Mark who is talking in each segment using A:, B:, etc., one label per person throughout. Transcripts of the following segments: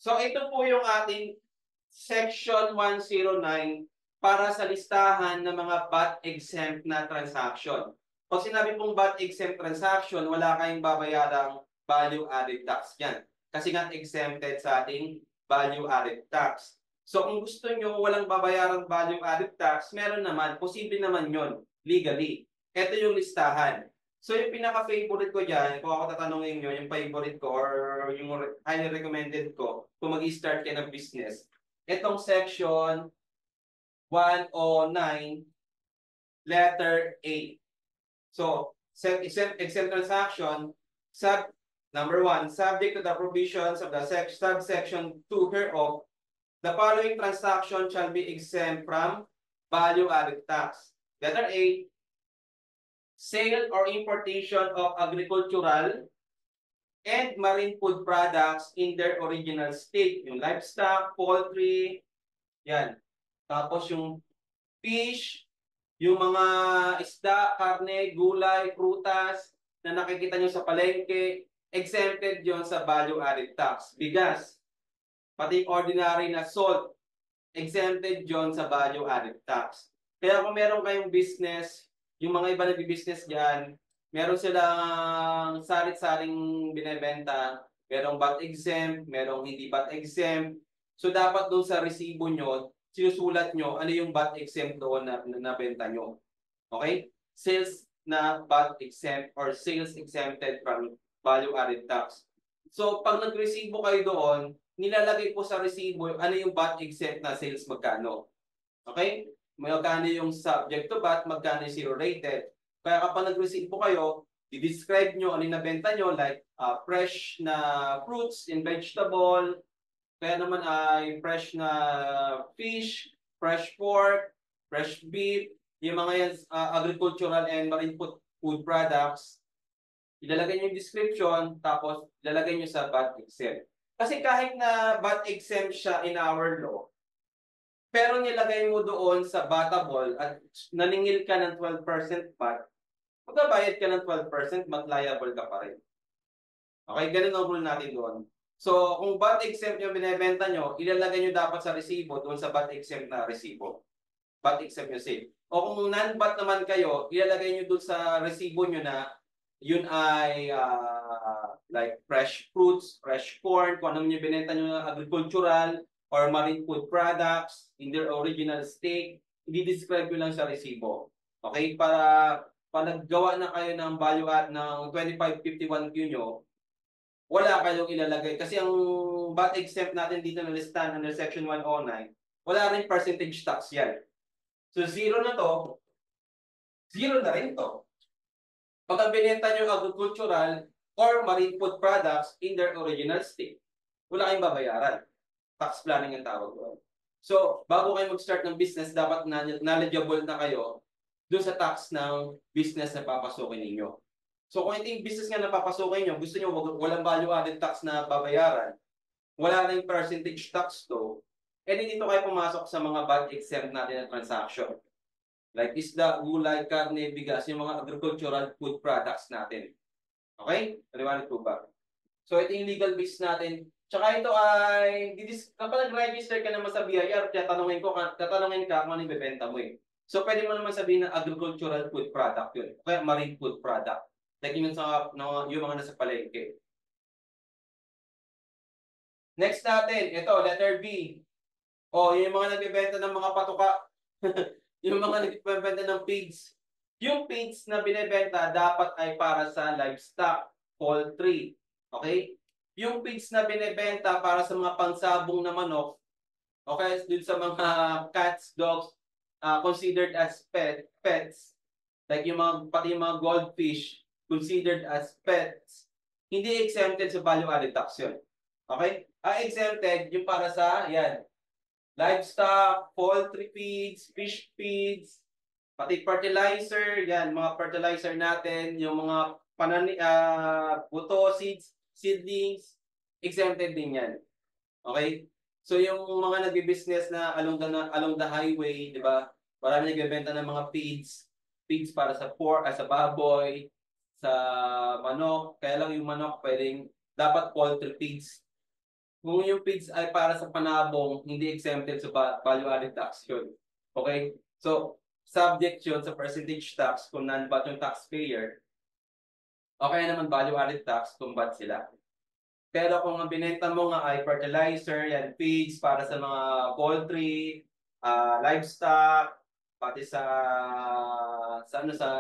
A: So ito po yung ating Section 109 para sa listahan ng mga VAT-exempt na transaction. Pag sinabi pong VAT-exempt transaction, wala kayong babayarang value-added tax yan. Kasi nga exempted sa ating value-added tax. So kung gusto nyo walang babayarang value-added tax, meron naman, posible naman yon legally. Ito yung listahan. So yung pinaka-favorite ko dyan, kung ako tatanungin nyo, yung favorite ko or yung highly recommended ko, kung mag-start kayo ng business, itong section 109, letter A. So, exempt transaction, number 1, subject to the provisions of the subsection 2 hereof, the following transaction shall be exempt from value-added tax. Letter A, sale or importation of agricultural and marine food products in their original state. Yung livestock, poultry, yan. Tapos yung fish, yung mga isda, karne, gulay, prutas na nakikita nyo sa palengke, exempted yon sa value-added tax. Bigas, pati ordinary na salt, exempted yon sa value-added tax. Kaya kung meron kayong business, yung mga iba nag-business dyan, meron silang sarit-saring binebenta, merong VAT exempt, merong hindi VAT exempt. So dapat doon sa resibo nyo, sinusulat nyo ano yung VAT exempt doon na benta nyo. Okay? Sales na VAT exempt or sales exempted from value-added tax. So pag nag-resibo kayo doon, nilalagay po sa resibo ano yung VAT exempt na sales magkano. Okay? Magkano yung subject to VAT, magkano yung zero rated. Kaya kapag nag-receive po kayo, i-describe nyo ano yung nabenta nyo, like fresh na fruits and vegetable, kaya naman ay fresh na fish, fresh pork, fresh beef, yung mga yan, agricultural and marine food products, ilalagay nyo yung description, tapos ilalagay nyo sa VAT exempt. Kasi kahit na VAT exempt siya in our law, pero nilagay mo doon sa batable at naningil ka ng 12% VAT, magbabayad ka ng 12%, mag-liable ka pa rin. Okay, ganun ang rule natin doon. So, kung VAT exempt yung binebenta nyo, ilalagay nyo dapat sa resibo doon sa VAT exempt na resibo. VAT exempt yung sale. O kung non-VAT naman kayo, ilalagay nyo doon sa resibo nyo na yun ay like fresh fruits, fresh corn, kung anong nyo binenta nyo na agricultural, or marine food products in their original state, i-describe nyo lang sa resibo. Okay? Para naggawa na kayo ng value add ng 2551Q nyo, wala kayong ilalagay. Kasi ang VAT exempt natin dito na listahan under section 109, wala rin percentage tax yan. So zero na to, zero na rin to. Pag binenta nyo agricultural or marine food products in their original state, wala kayong babayaran. Tax planning ang tawag doon. So, bago kayo mag-start ng business, dapat knowledgeable na kayo doon sa tax ng business na papasukin ninyo. So, kung hindi yung business nga na papasukin nyo, gusto nyo walang value-added tax na babayaran, wala na yung percentage tax to, eh dito kayo pumasok sa mga VAT exempt natin na transaction. Like isda, gulay, karne, bigas, yung mga agricultural food products natin. Okay? Paliwanag po ba? So, ito yung legal base natin. Tsaka ito ay, kapag nag-register ka naman sa BIR, tatanungin ka kung ano yung bebenta mo eh. So, pwede mo naman sabihin na agricultural food product yun. Kaya marine food product. Like yung mga nasa palengke. Next natin, ito, letter B. O, yung mga nagbebenta ng mga patuka. Yung mga nagbebenta ng pigs. Yung pigs na binebenta dapat ay para sa livestock, poultry. Okay? Yung pigs na binebenta para sa mga pansabong na manok, okay, dun sa mga cats, dogs, considered as pets, like yung pati yung mga goldfish, considered as pets, hindi exempted sa value-added tax yun. Okay? Exempted yung para sa, yan, livestock, poultry feeds, fish feeds, pati fertilizer, yan, mga fertilizer natin, yung mga buto, seedlings, exempted din yan. Okay? So yung mga nagbi-business na along the highway, di ba? Marami nagbebenta ng mga feeds para sa pork, sa baboy, sa manok. Kaya lang yung manok dapat poultry feeds. Kung yung feeds ay para sa panabong, hindi exempted sa value-added tax yun. Okay? So, subject yun sa percentage tax kung non-VAT yung taxpayer. Okay naman value-added tax kung VAT sila. Pero kung ang binenta mo nga ay fertilizer, yan, feeds para sa mga poultry, livestock, pati sa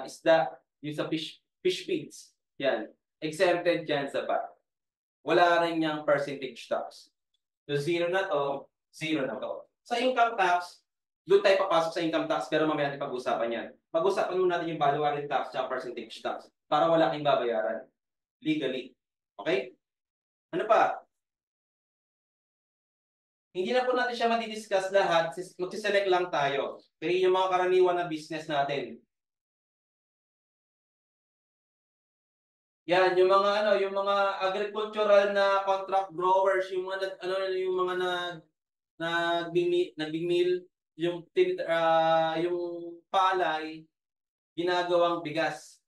A: isda, yung sa fish feeds, yan, exempted yan sa VAT. Wala rin yung percentage tax. So, zero na to, zero na to. Sa income tax, doon tayo papasok sa income tax, pero mamaya natin pag-usapan yan. Pag-usapan muna natin yung value-added tax at percentage tax para wala kang babayaran legally. Okay? Ano pa? Hindi na po natin siya madi-discuss lahat. Magsiselect lang tayo. Okay? Yung mga karaniwan na business natin. Yan, yung mga agricultural na contract growers, yung mga yung mga nagbimil, yung palay, ginagawang bigas.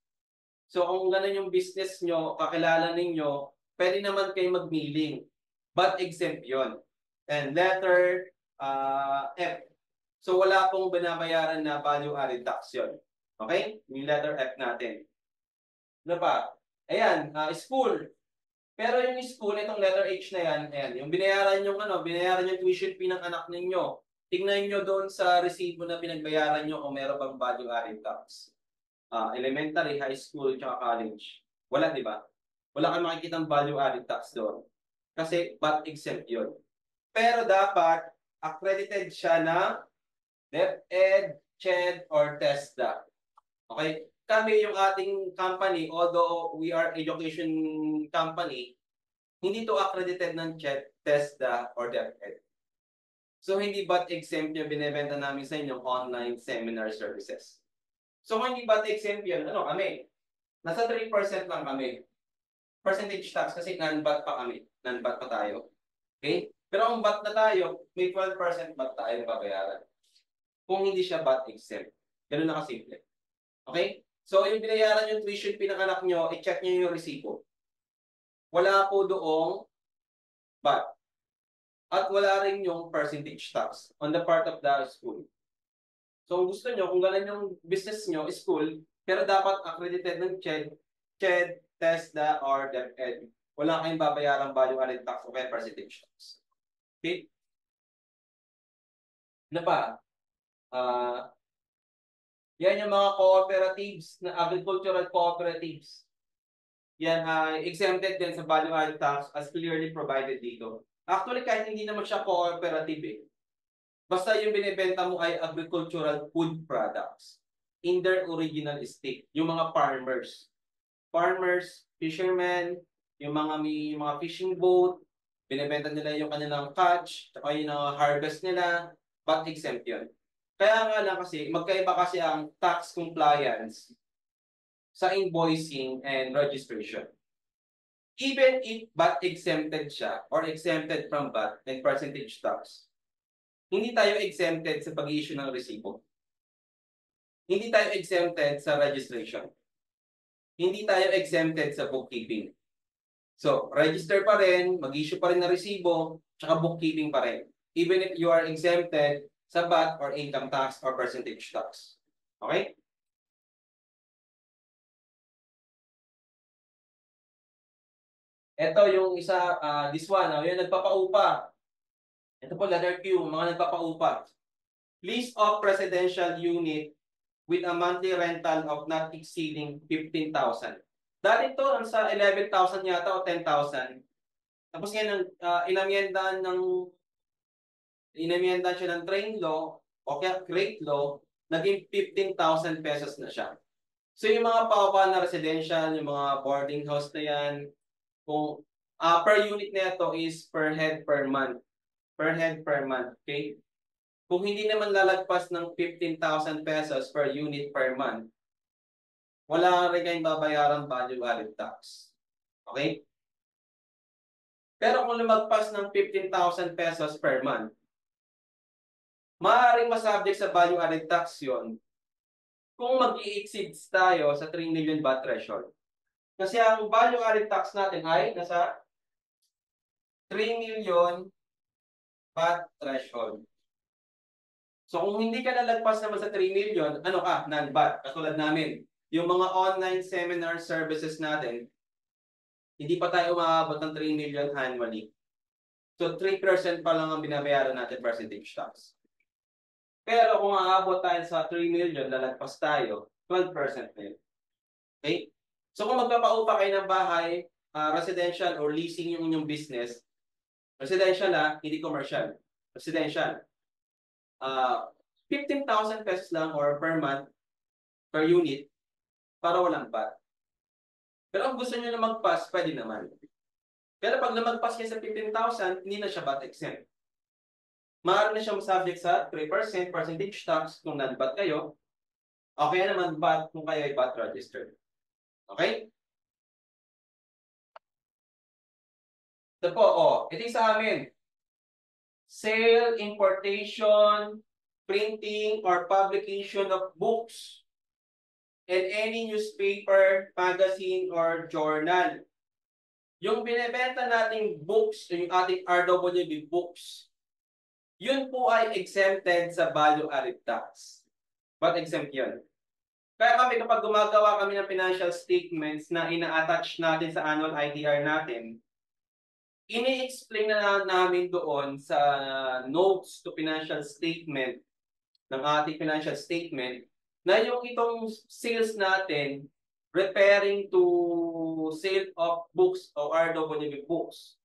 A: So kung ganun yung business nyo, kakilala ninyo, pwede naman kayo mag-milling. But exempt yon. And letter F. So wala pong binabayaran na value-added tax yun. Okay? Yung letter F natin. Ano pa? Ayan, school. Pero yung school, itong letter H na yan, ayan, yung binayaran yung tuition fee ng anak ninyo. Tingnan nyo doon sa resibo na pinagbayaran nyo kung meron bang value-added tax. Elementary, high school, tsaka college. Wala, di ba? Wala kang makikitang value-added tax doon. Kasi VAT exempt yun. Pero dapat accredited siya na DepEd, CHED, or TESDA. Okay? Kami yung ating company, although we are education company, hindi to accredited ng CHED, TESDA, or DepEd. So, hindi VAT exempt yung binibenta namin sa inyong online seminar services. So, kung hindi VAT exempt yun, ano kami? Nasa 3% lang kami. Percentage tax kasi non-VAT pa kami. Non-VAT pa tayo. Okay? Pero kung VAT na tayo, may 12% VAT tayo babayaran. Kung hindi siya VAT exempt. Ganun na kasimple. Okay? So, yung binayaran yung tuition fee ng anak nyo, i-check nyo yung resibo. Wala po doong VAT. At wala rin yung percentage tax on the part of the school. So, kung gusto nyo, kung ganun yung business nyo, school, pero dapat accredited ng CHED, TESDA, or DepEd. Wala kayong babayarang value-added tax o kaya percentage tax. Okay? Ano pa? Yan yung mga cooperatives, na agricultural cooperatives. Yan ay exempted din sa value-added tax as clearly provided dito. Actually, kahit hindi naman siya cooperative eh. Basta yung binibenta mo ay agricultural food products in their original state. Yung mga farmers. Farmers, fishermen, yung mga fishing boat, binibenta nila yung kanilang catch, tsaka yung harvest nila, but exempt yun. Kaya nga lang kasi, magkaiba kasi ang tax compliance sa invoicing and registration. Even if VAT exempted siya or exempted from VAT and percentage tax, hindi tayo exempted sa pag-issue ng resibo. Hindi tayo exempted sa registration. Hindi tayo exempted sa bookkeeping. So, register pa rin, mag-issue pa rin ng resibo, tsaka bookkeeping pa rin. Even if you are exempted sa VAT or income tax or percentage tax. Okay? Ito yung isa, this one, yung nagpapaupa. Ito po, letter Q, mga nagpapaupa. List of residential unit with a monthly rental of not exceeding 15,000. Dati ito, sa 11,000 yata o 10,000. Tapos ngayon, inamyendan siya ng train law o kaya rate law, naging 15,000 pesos na siya. So yung mga paupa na residential, yung mga boarding house na yan, kung per unit na ito is per head per month. Per head per month, okay? Kung hindi naman lalagpas ng 15,000 pesos per unit per month, wala rin kayong babayarang value-added tax. Okay? Pero kung lumagpas ng 15,000 pesos per month, maaaring masubject sa value-added tax yon kung mag-i-exceed tayo sa 3 million VAT threshold. Kasi ang value-added tax natin ay nasa 3 million VAT threshold. So kung hindi ka lalagpas naman sa 3 million, ano ka? Non-VAT. Katulad namin. Yung mga online seminar services natin, hindi pa tayo umaabot ng 3 million annually. So 3% pa lang ang binabayaran natin percentage tax. Pero kung aabot tayo sa 3 million, lalagpas tayo, 12% na yun. Okay? So kung magpapaupa kayo ng bahay, residential or leasing yung inyong business, residential hindi commercial. Residential. 15,000 pesos lang or per month, per unit, para walang VAT. Pero kung gusto nyo na mag-pass, pwede naman. Pero pag namagpas kayo sa 15,000, hindi na siya VAT exempt. Maaari na siya subject sa 3% percentage tax kung non-VAT kayo. O kaya naman VAT kung kayo ay VAT registered. Okay? Ito po, ito yung sa amin. Sale, importation, printing, or publication of books and any newspaper, magazine, or journal. Yung binibenta nating books, yung ating RWB books, yun po ay exempted sa value-added tax. But exempt yun. Kaya kami kapag gumagawa kami ng financial statements na ina-attach natin sa annual ITR natin, ini-explain na namin doon sa notes to financial statement ng ating financial statement na yung itong sales natin referring to sale of books o RWB books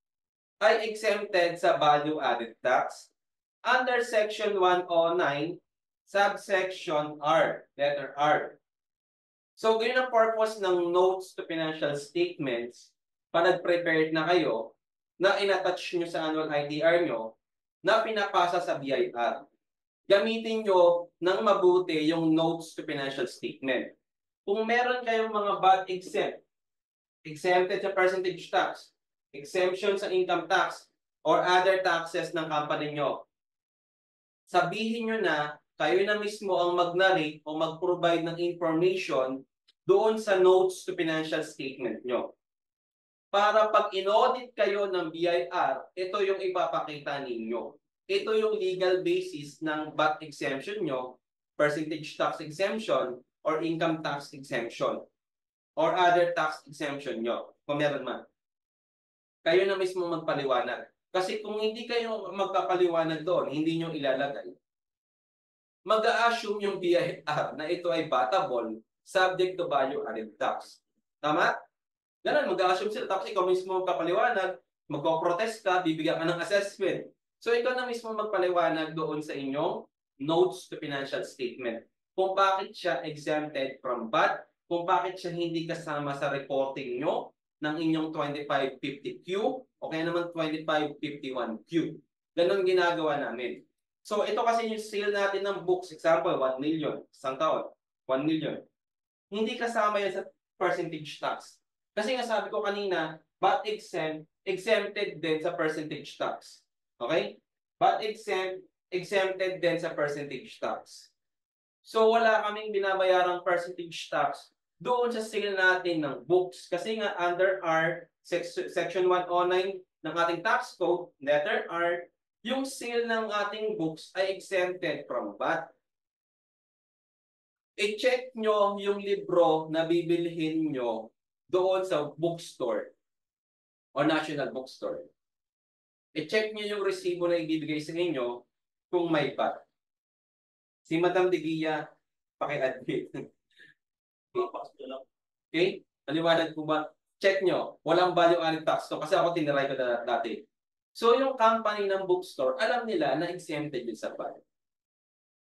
A: ay exempted sa value-added tax under Section 109, subsection R, letter R. So, ganyan ang purpose ng notes to financial statements pag nag-prepared na kayo na in-attach nyo sa annual ITR nyo na pinapasa sa BIR. Gamitin nyo ng mabuti yung notes to financial statement. Kung meron kayong mga VAT exempt, exempted sa percentage tax, exemption sa income tax, or other taxes ng company nyo, sabihin nyo na kayo na mismo ang mag-narrate o mag-provide ng information doon sa notes to financial statement nyo. Para pag in-audit kayo ng BIR, ito yung ipapakita ninyo. Ito yung legal basis ng VAT exemption nyo, percentage tax exemption, or income tax exemption, or other tax exemption nyo, kung meron man. Kayo na mismo magpaliwanag. Kasi kung hindi kayo magpapaliwanag doon, hindi nyo ilalagay, mag-a-assume yung BIR na ito ay vatable subject to value-added tax. Tama? Ganun, mag-a-assume sila. Tapos ikaw mismo magpapaliwanag, magpo-protest ka, bibigyan ka ng assessment. So ikaw na mismo magpaliwanag doon sa inyong notes to financial statement. Kung bakit siya exempted from VAT, kung bakit siya hindi kasama sa reporting nyo ng inyong 2550Q o kaya naman 2551Q. Ganun ginagawa namin. So ito kasi yung sale natin ng books, example, 1 million, isang taon, 1 million. Hindi kasama yan sa percentage tax. Kasi nga sabi ko kanina, VAT exempted din sa percentage tax. Okay? VAT exempted din sa percentage tax. So wala kaming binabayarang percentage tax doon sa sale natin ng books. Kasi nga under our Section 109 ng ating tax code, letter R, yung sale ng ating books ay exempted from VAT. I-check nyo yung libro na bibilhin nyo doon sa bookstore o national bookstore. I-check nyo yung resibo na ibibigay sa inyo kung may VAT. Si Madam De Guia, paki-admit. Okay? Paliwanag po ba? Check nyo. Walang value-added tax to kasi ako tiniray ko na dati. So yung company ng bookstore, alam nila na exempted yun sa VAT.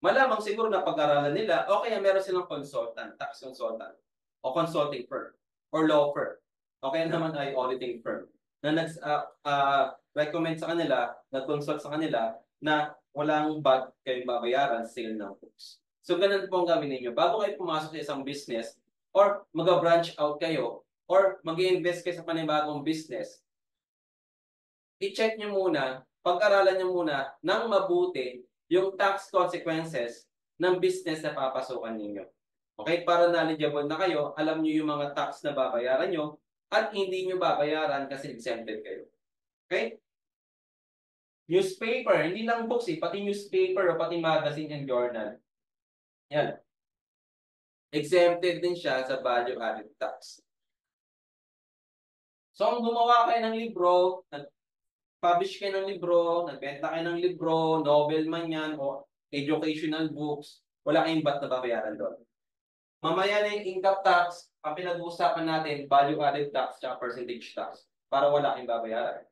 A: Malamang siguro na pag-aralan nila, o kaya meron silang consultant, tax consultant, o consulting firm, or law firm, o kaya naman ay auditing firm, na nag-recommend sa kanila, nag-consult sa kanila, na walang VAT kayong babayaran sa sale ng books. So ganun po ang gawin ninyo. Bago kayo pumasok sa isang business, or mag-branch out kayo, or mag-invest kayo sa panibagong business, i-check nyo muna, pag-aralan nyo muna ng mabuti yung tax consequences ng business na papasukan ninyo. Okay? Para knowledgeable na kayo, alam nyo yung mga tax na babayaran nyo at hindi nyo babayaran kasi exempted kayo. Okay? Newspaper, hindi lang books pati newspaper o pati magazine and journal. Yan. Exempted din siya sa value added tax. So, kung gumawa kayo ng libro, nag-publish kayo ng libro, nagbenta kayo ng libro, novel man yan, o educational books, wala kayong VAT na babayaran doon. Mamaya na yung income tax, ang pinag-uusapan natin, value added tax at percentage tax, para wala kayong babayaran.